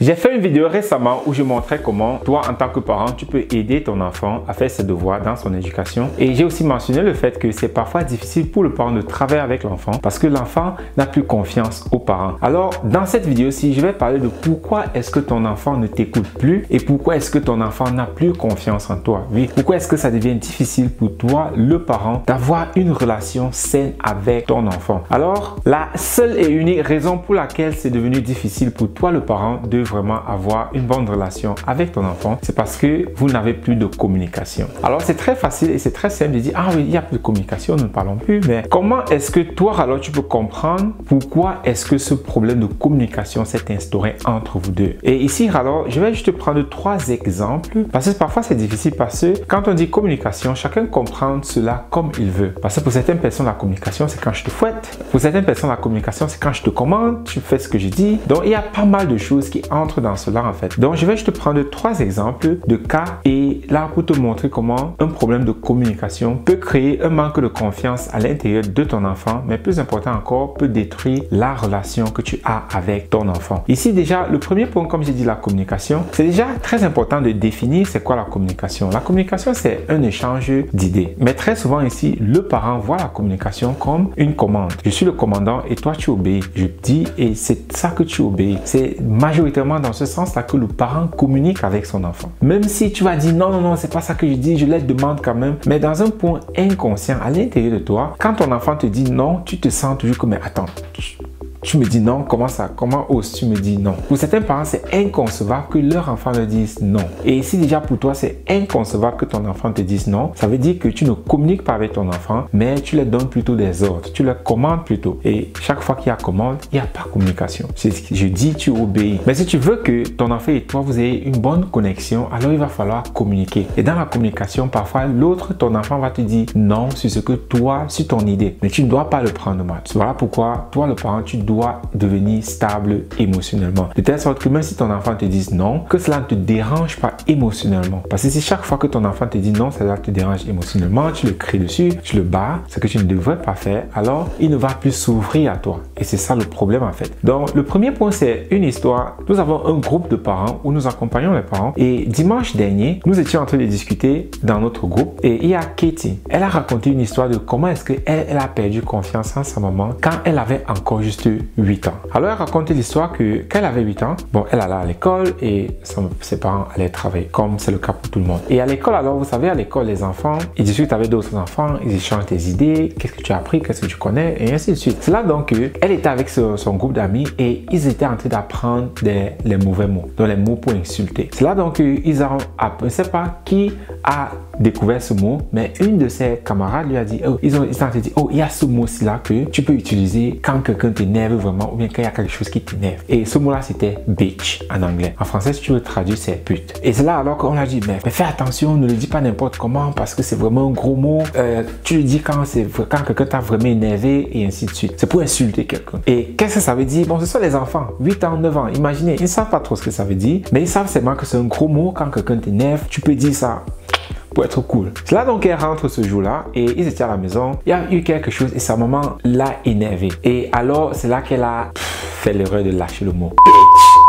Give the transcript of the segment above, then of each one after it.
J'ai fait une vidéo récemment où je montrais comment toi en tant que parent tu peux aider ton enfant à faire ses devoirs dans son éducation, et j'ai aussi mentionné le fait que c'est parfois difficile pour le parent de travailler avec l'enfant parce que l'enfant n'a plus confiance aux parents. Alors dans cette vidéo-ci, je vais parler de pourquoi est-ce que ton enfant ne t'écoute plus et pourquoi est-ce que ton enfant n'a plus confiance en toi. Oui, pourquoi est-ce que ça devient difficile pour toi, le parent, d'avoir une relation saine avec ton enfant. Alors la seule et unique raison pour laquelle c'est devenu difficile pour toi, le parent, de vraiment avoir une bonne relation avec ton enfant, c'est parce que vous n'avez plus de communication. Alors c'est très facile et c'est très simple de dire ah oui, il n'y a plus de communication, nous ne parlons plus, mais comment est-ce que toi alors tu peux comprendre pourquoi est-ce que ce problème de communication s'est instauré entre vous deux? Et ici alors je vais juste te prendre 3 exemples parce que parfois c'est difficile parce que quand on dit communication, chacun comprend cela comme il veut. Parce que pour certaines personnes la communication c'est quand je te fouette, pour certaines personnes la communication c'est quand je te commande, tu fais ce que je dis. Donc il y a pas mal de choses qui entrent dans cela en fait. Donc je vais juste te prendre 3 exemples de cas et là pour te montrer comment un problème de communication peut créer un manque de confiance à l'intérieur de ton enfant, mais plus important encore, peut détruire la relation que tu as avec ton enfant. Ici déjà, le premier point, comme j'ai dit, la communication, c'est déjà très important de définir c'est quoi la communication. La communication, c'est un échange d'idées. Mais très souvent ici, le parent voit la communication comme une commande. Je suis le commandant et toi tu obéis. Je dis et c'est ça que tu obéis. C'est majoritairement dans ce sens-là que le parent communique avec son enfant. Même si tu vas dire non, c'est pas ça que je dis, je les demande quand même. Mais dans un point inconscient à l'intérieur de toi, quand ton enfant te dit non, tu te sens toujours comme mais attends, tu me dis non, comment oses-tu me dire non? Pour certains parents, c'est inconcevable que leur enfant leur dise non. Et si déjà pour toi, c'est inconcevable que ton enfant te dise non, ça veut dire que tu ne communiques pas avec ton enfant, mais tu leur donnes plutôt des ordres, tu leur commandes plutôt. Et chaque fois qu'il y a commande, il n'y a pas communication. Je dis, tu obéis. Mais si tu veux que ton enfant et toi, vous ayez une bonne connexion, alors il va falloir communiquer. Et dans la communication, parfois, l'autre, ton enfant va te dire non sur ce que toi, sur ton idée. Mais tu ne dois pas le prendre mal. Voilà pourquoi, toi, le parent, tu dois devenir stable émotionnellement. De telle sorte que même si ton enfant te dise non, que cela ne te dérange pas émotionnellement. Parce que si chaque fois que ton enfant te dit non, ça te dérange émotionnellement, tu le cries dessus, tu le bats, ce que tu ne devrais pas faire, alors il ne va plus s'ouvrir à toi. Et c'est ça le problème en fait. Donc le premier point, c'est une histoire. Nous avons un groupe de parents où nous accompagnons les parents. Et dimanche dernier, nous étions en train de discuter dans notre groupe. Et il y a Katie. Elle a raconté une histoire de comment est-ce qu'elle a perdu confiance en sa maman quand elle avait encore juste 8 ans. Alors elle racontait l'histoire que quand elle avait 8 ans, bon, elle allait à l'école et ses parents allaient travailler, comme c'est le cas pour tout le monde. Et à l'école, alors vous savez, à l'école, les enfants, ils discutent avec d'autres enfants, ils échangent des idées, qu'est-ce que tu as appris, qu'est-ce que tu connais, et ainsi de suite. C'est là donc qu'elle était avec son groupe d'amis et ils étaient en train d'apprendre les mauvais mots, donc les mots pour insulter. C'est là donc qu'ils ont appris, je ne sais pas qui a découvert ce mot, mais une de ses camarades lui a dit, oh, ils ont dit, oh, il y a ce mot-ci là que tu peux utiliser quand quelqu'un t'énerve vraiment ou bien quand il y a quelque chose qui t'énerve. Et ce mot-là, c'était bitch en anglais. En français, si tu veux traduire, c'est pute. Et c'est là alors qu'on a dit, mais fais attention, ne le dis pas n'importe comment parce que c'est vraiment un gros mot. Tu le dis quand quelqu'un t'a vraiment énervé et ainsi de suite. C'est pour insulter quelqu'un. Et qu'est-ce que ça veut dire? Bon, ce sont les enfants, 8 ans, 9 ans. Imaginez, ils ne savent pas trop ce que ça veut dire, mais ils savent seulement que c'est un gros mot. Quand quelqu'un t'énerve, tu peux dire ça pour être cool. C'est là donc qu'elle rentre ce jour-là et ils étaient à la maison. Il y a eu quelque chose et sa maman l'a énervé. Et alors, c'est là qu'elle a fait l'erreur de lâcher le mot.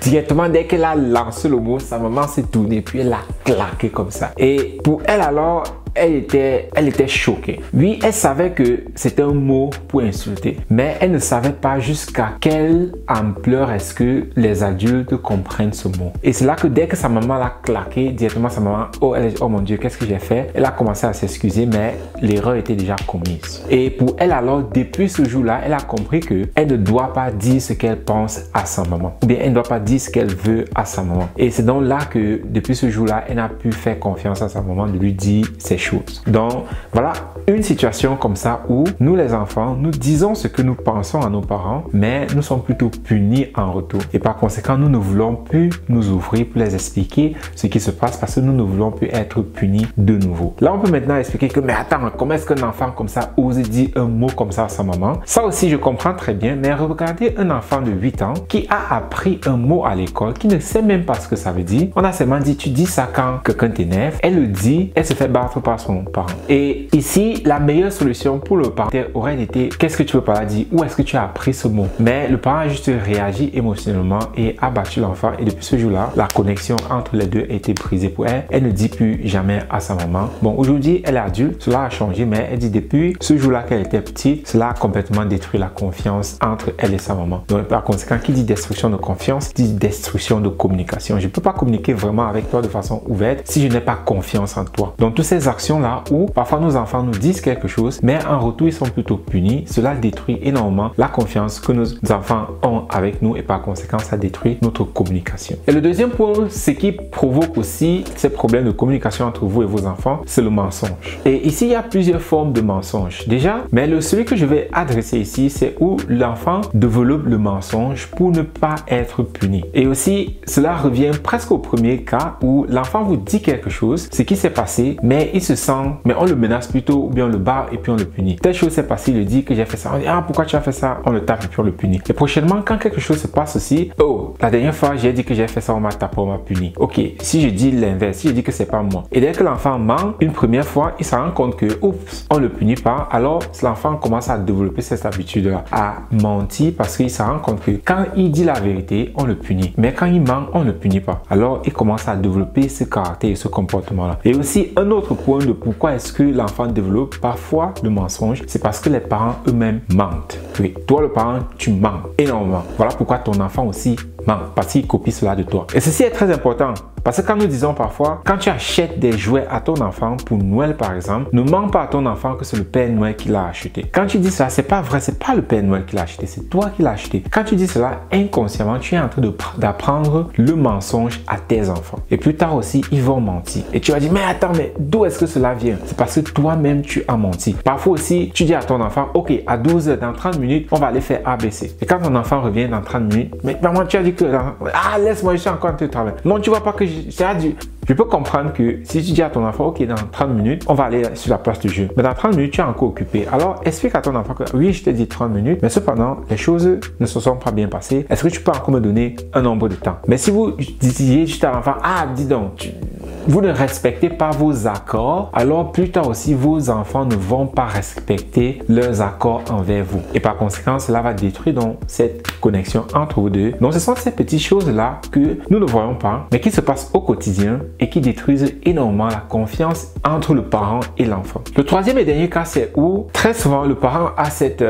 Directement, dès qu'elle a lancé le mot, sa maman s'est tournée puis elle a claqué comme ça. Et pour elle alors, elle était choquée. Oui, elle savait que c'était un mot pour insulter, mais elle ne savait pas jusqu'à quelle ampleur est-ce que les adultes comprennent ce mot. Et c'est là que dès que sa maman l'a claqué, directement sa maman, oh mon Dieu, qu'est-ce que j'ai fait? Elle a commencé à s'excuser, mais l'erreur était déjà commise. Et pour elle alors, depuis ce jour-là, elle a compris que elle ne doit pas dire ce qu'elle pense à sa maman, ou bien elle ne doit pas dire ce qu'elle veut à sa maman. Et c'est donc là que depuis ce jour-là, elle n'a pu faire confiance à sa maman de lui dire ces choses. Donc voilà une situation comme ça où nous les enfants, nous disons ce que nous pensons à nos parents, mais nous sommes plutôt punis en retour. Et par conséquent, nous ne voulons plus nous ouvrir pour les expliquer ce qui se passe parce que nous ne voulons plus être punis de nouveau. Là, on peut maintenant expliquer que mais attends, comment est-ce qu'un enfant comme ça ose dire un mot comme ça à sa maman? Ça aussi, je comprends très bien, mais regardez un enfant de 8 ans qui a appris un mot à l'école, qui ne sait même pas ce que ça veut dire. On a seulement dit, tu dis ça quand quelqu'un t'énerve. Elle le dit, elle se fait battre par par son parent. Et ici, la meilleure solution pour le parent aurait été qu'est-ce que tu veux par là dire, où est-ce que tu as appris ce mot. Mais le parent a juste réagi émotionnellement et a battu l'enfant. Et depuis ce jour-là, la connexion entre les deux a été brisée pour elle. Elle ne dit plus jamais à sa maman. Bon, aujourd'hui, elle est adulte, cela a changé, mais elle dit depuis ce jour-là qu'elle était petite, cela a complètement détruit la confiance entre elle et sa maman. Donc, par conséquent, qui dit destruction de confiance, dit destruction de communication. Je ne peux pas communiquer vraiment avec toi de façon ouverte si je n'ai pas confiance en toi. Donc, toutes ces actions-là où parfois nos enfants nous disent quelque chose, mais en retour, ils sont plutôt punis, cela détruit énormément la confiance que nos enfants ont avec nous et par conséquent, ça détruit notre communication. Et le deuxième point, ce qui provoque aussi ces problèmes de communication entre vous et vos enfants, c'est le mensonge. Et ici, il y a plusieurs formes de mensonges. Déjà, mais celui que je vais adresser ici, c'est où l'enfant développe le mensonge pour ne pas être puni. Et aussi, cela revient presque au premier cas où l'enfant vous dit quelque chose, ce qui s'est passé, mais il se sent, mais on le menace plutôt, ou bien on le barre et puis on le punit. Telle chose s'est passée, il lui dit que j'ai fait ça. On dit, ah, pourquoi tu as fait ça? On le tape et puis on le punit. Et prochainement, quand quelque chose se passe aussi, oh, la dernière fois, j'ai dit que j'ai fait ça, on m'a tapé, on m'a puni. Ok, si je dis l'inverse, si je dis que c'est pas moi. Et dès que l'enfant ment une première fois, il se rend compte que, oups, on le punit pas. Alors, l'enfant commence à développer cette habitude-là, à mentir parce qu'il se rend compte que quand il dit la vérité, on le punit. Mais quand il ment, on ne le punit pas. Alors, il commence à développer ce caractère et ce comportement-là. Et aussi, un autre point de pourquoi est-ce que l'enfant développe parfois le mensonge, c'est parce que les parents eux-mêmes mentent. Oui, toi le parent, tu mens énormément. Voilà pourquoi ton enfant aussi ment, parce qu'il copie cela de toi. Et ceci est très important. Parce que quand nous disons parfois, quand tu achètes des jouets à ton enfant pour Noël par exemple, ne mens pas à ton enfant que c'est le Père Noël qui l'a acheté. Quand tu dis ça, c'est pas vrai, c'est pas le Père Noël qui l'a acheté, c'est toi qui l'as acheté. Quand tu dis cela inconsciemment, tu es en train d'apprendre le mensonge à tes enfants. Et plus tard aussi, ils vont mentir. Et tu vas dire, mais attends, mais d'où est-ce que cela vient? C'est parce que toi-même, tu as menti. Parfois aussi, tu dis à ton enfant, ok, à 12 h, dans 30 minutes, on va aller faire ABC. Et quand ton enfant revient dans 30 minutes, mais maman, tu as dit que, ah, laisse-moi, je suis encore en train de travailler. Non, tu vois pas que je peux comprendre que si tu dis à ton enfant, ok, dans 30 minutes, on va aller sur la place du jeu. Mais dans 30 minutes, tu es encore occupé. Alors, explique à ton enfant que oui, je t'ai dit 30 minutes, mais cependant, les choses ne se sont pas bien passées. Est-ce que tu peux encore me donner un nombre de temps? Mais si vous disiez juste à l'enfant, ah, dis donc, vous ne respectez pas vos accords, alors plus tard aussi, vos enfants ne vont pas respecter leurs accords envers vous. Et par conséquent, cela va détruire donc cette connexion entre vous deux. Donc, ce sont ces petites choses-là que nous ne voyons pas, mais qui se passent au quotidien et qui détruisent énormément la confiance entre le parent et l'enfant. Le troisième et dernier cas, c'est où très souvent le parent a cette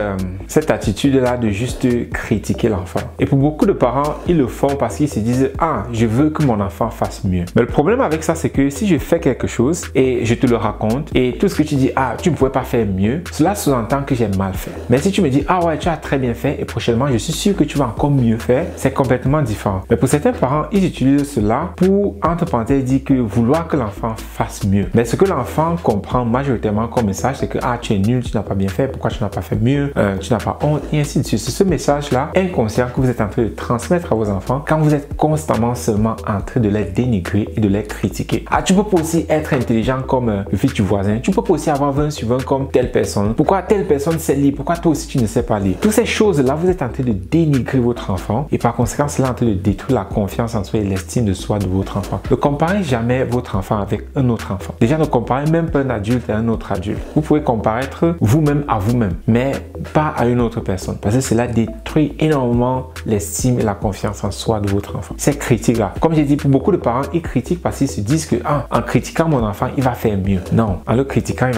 attitude-là de juste critiquer l'enfant. Et pour beaucoup de parents, ils le font parce qu'ils se disent, ah, je veux que mon enfant fasse mieux. Mais le problème avec ça, c'est que si je fais quelque chose et je te le raconte et tout ce que tu dis, ah, tu ne pouvais pas faire mieux, cela sous-entend que j'ai mal fait. Mais si tu me dis, ah ouais, tu as très bien fait et prochainement, je suis sûr que tu vas encore mieux faire, c'est complètement différent. Mais pour certains parents, ils utilisent cela pour, entre parenthèses, dire que vouloir que l'enfant fasse mieux. Mais ce que l'enfant comprend majoritairement comme message, c'est que, ah, tu es nul, tu n'as pas bien fait, pourquoi tu n'as pas fait mieux, tu n'as pas honte, et ainsi de suite. C'est ce message-là inconscient que vous êtes en train de transmettre à vos enfants quand vous êtes constamment seulement en train de les dénigrer et de les critiquer. Ah, tu peux pas aussi être intelligent comme le fils du voisin. Tu peux pas aussi avoir 20 sur 20 comme telle personne. Pourquoi telle personne sait lire? Pourquoi toi aussi tu ne sais pas lire? Toutes ces choses-là, vous êtes en train de dénigrer votre enfant et par conséquent, cela est en train de détruire la confiance en soi et l'estime de soi de votre enfant. Ne comparez jamais votre enfant avec un autre enfant. Déjà, ne comparez même pas un adulte à un autre adulte. Vous pouvez comparaître vous-même à vous-même, mais pas à une autre personne parce que cela détruit énormément l'estime et la confiance en soi de votre enfant. Ces critiques-là, comme j'ai dit, pour beaucoup de parents, ils critiquent parce qu'ils se disent que ah, en critiquant mon enfant, il va faire mieux. Non, en le critiquant, il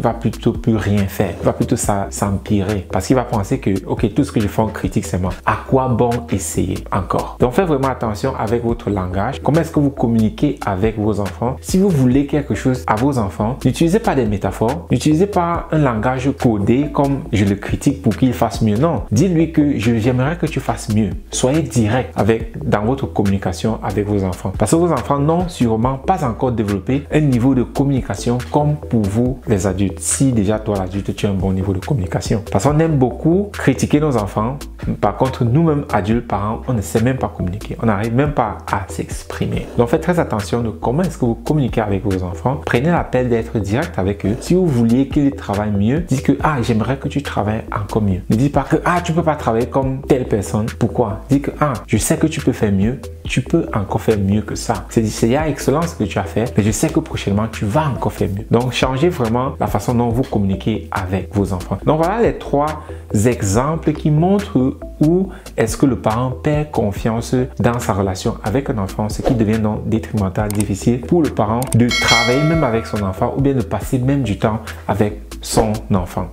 va plutôt plus rien faire. Il va plutôt s'empirer parce qu'il va penser que ok, tout ce que je fais en critique, c'est moi. À quoi bon essayer encore? Donc, faites vraiment attention avec votre langage. Comment est-ce que vous communiquez avec vos enfants? Si vous voulez quelque chose à vos enfants, n'utilisez pas des métaphores, n'utilisez pas un langage codé comme je le critique pour qu'il fasse mieux. Non, dis-lui que j'aimerais que tu fasses mieux. Soyez direct dans votre communication avec vos enfants parce que vos enfants n'ont sûrement pas encore développé un niveau de communication comme pour vous les adultes. Si déjà toi l'adulte tu as un bon niveau de communication, parce qu'on aime beaucoup critiquer nos enfants Par contre, nous-mêmes, adultes, parents, on ne sait même pas communiquer. On n'arrive même pas à s'exprimer. Donc, faites très attention de comment est-ce que vous communiquez avec vos enfants. Prenez la peine d'être direct avec eux. Si vous vouliez qu'ils travaillent mieux, dites que, ah, j'aimerais que tu travailles encore mieux. Ne dites pas que, ah, tu peux pas travailler comme telle personne. Pourquoi? Dites que, ah, je sais que tu peux faire mieux. Tu peux encore faire mieux que ça. C'est excellent ce que tu as fait, mais je sais que prochainement, tu vas encore faire mieux. Donc, changez vraiment la façon dont vous communiquez avec vos enfants. Donc, voilà les 3 exemples qui montrent où est-ce que le parent perd confiance dans sa relation avec un enfant, ce qui devient donc détrimental, difficile pour le parent de travailler même avec son enfant ou bien de passer même du temps avec son enfant.